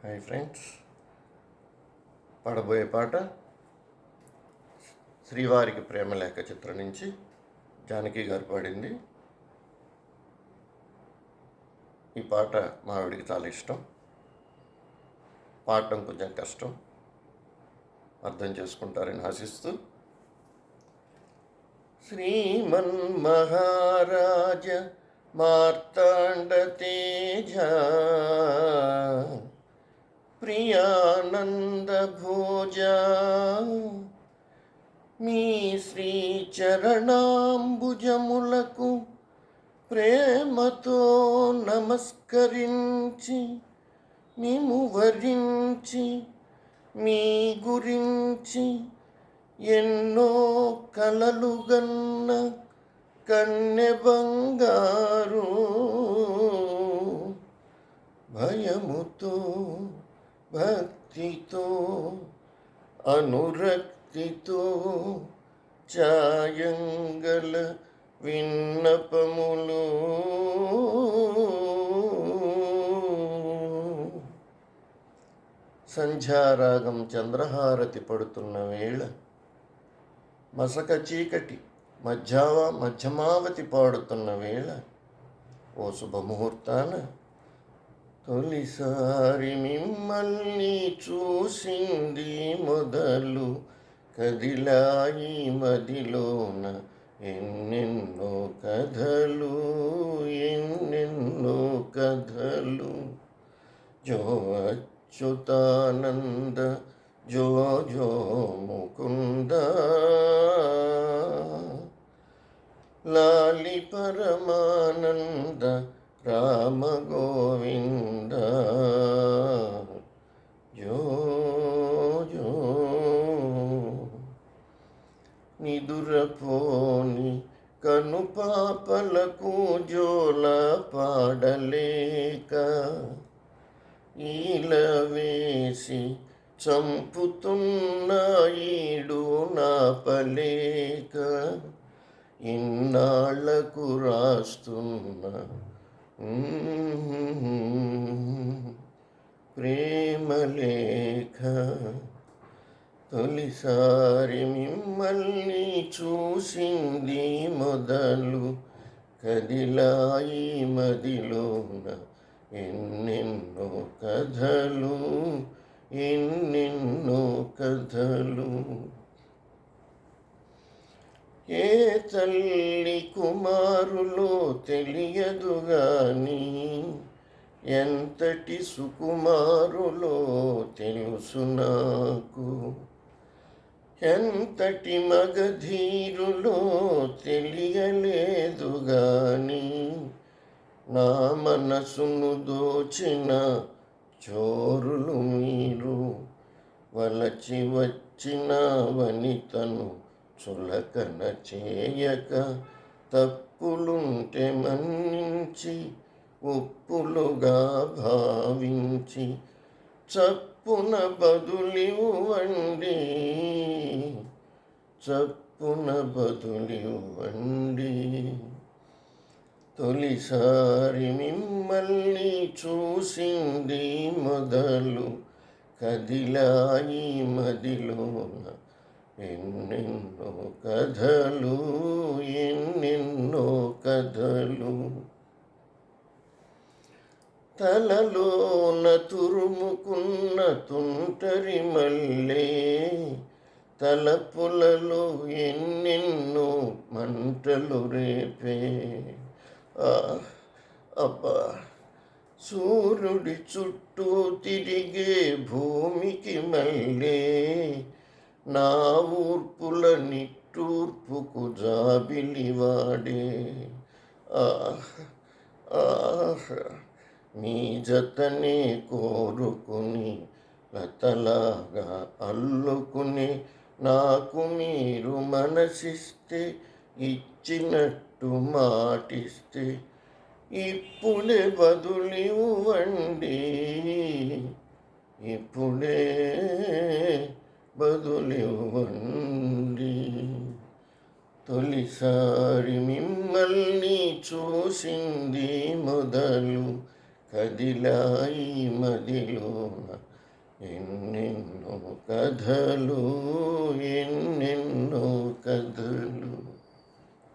Hi friends, పాడబోయే పాట శ్రీవారికి ప్రేమలేఖ చిత్రం నుంచి జానకి గారు పాడింది. ఈ పాట మా ఆవిడికి చాలా ఇష్టం. పాడటం కొంచెం కష్టం, అర్థం చేసుకుంటారని ఆశిస్తూ. శ్రీమన్ మహారాజ మార్తాండ తేజ ప్రియానంద భోజ, మీ శ్రీ చరణాంబుజములకు ప్రేమతో నమస్కరించి మిము వరించి మీ గురించి ఎన్నో కలలుగన్న కన్నె బంగారు, భయముతో భక్తితో అనురక్తితో ఛాయంగల విన్నపములు సంధ్యారాగం చంద్రహారతి పడుతున్న వేళ, మసక చీకటి మధ్యమావతి పాడుతున్న వేళ, ఓ శుభముహూర్తాన తొలిసారి మిమ్మల్ని చూసింది మొదలు కదిలాయి మదిలోన ఎన్నెన్నో కథలు, ఎన్నెన్నో కథలు. జో అచ్యుతానంద జో జో ముకుంద, లాలి పరమానంద రామ గోవింద, జో జో. నిదురపోని కనుపాపలకు జోల పాడలేక, ఈల వేసి చంపుతున్న ఈడు నాపలేక, ఇన్నాళ్లకు రాస్తున్న ప్రేమలేఖ. తొలిసారి మిమ్మల్ని చూసింది మొదలు కదిలాయి మదిలోన ఎన్నెన్నో కథలు, ఎన్నెన్నో కథలు. ఏ తల్లి కుమారులో తెలియదు గాని, ఎంతటి సుకుమారులో తెలుసు నాకు. ఎంతటి మగధీరులో తెలియలేదు గాని, నా మనసును దోచిన చోరులు మీరు. వలచి వచ్చిన వనితను చులకన చేయక, తప్పులుంటే మన్నించి ఒప్పులుగా భావించి చప్పున బదులివ్వండి, చప్పున బదులివ్వండి. తొలిసారి మిమ్మల్ని చూసింది మొదలు కదిలాయి మదిలోన ఎన్నెన్నో కథలు, ఎన్నెన్నో కథలు. తలలోన తురుముకున్న తుంటరి మల్లే, తలపులలో ఎన్నెన్నో మంటలు రేపే. అబ్బా, సూర్యుడి చుట్టూ తిరిగే భూమికి మల్లే, నా ఊర్పుల నిట్టూర్పుకు జాబిలివాడే. మీ జతనే కోరుకుని లతలాగా అల్లుకుని, నాకు మీరు మనసిస్తే ఇచ్చినట్టు మాటిస్తే, ఇప్పుడే బదులివ్వండి, ఇప్పుడే బదులివ్వండి. తొలిసారి మిమ్మల్ని చూసింది మొదలు కదిలాయి మదిలోన ఎన్నెన్నో కథలు, ఎన్నెన్నో కథలు.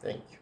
Thank you.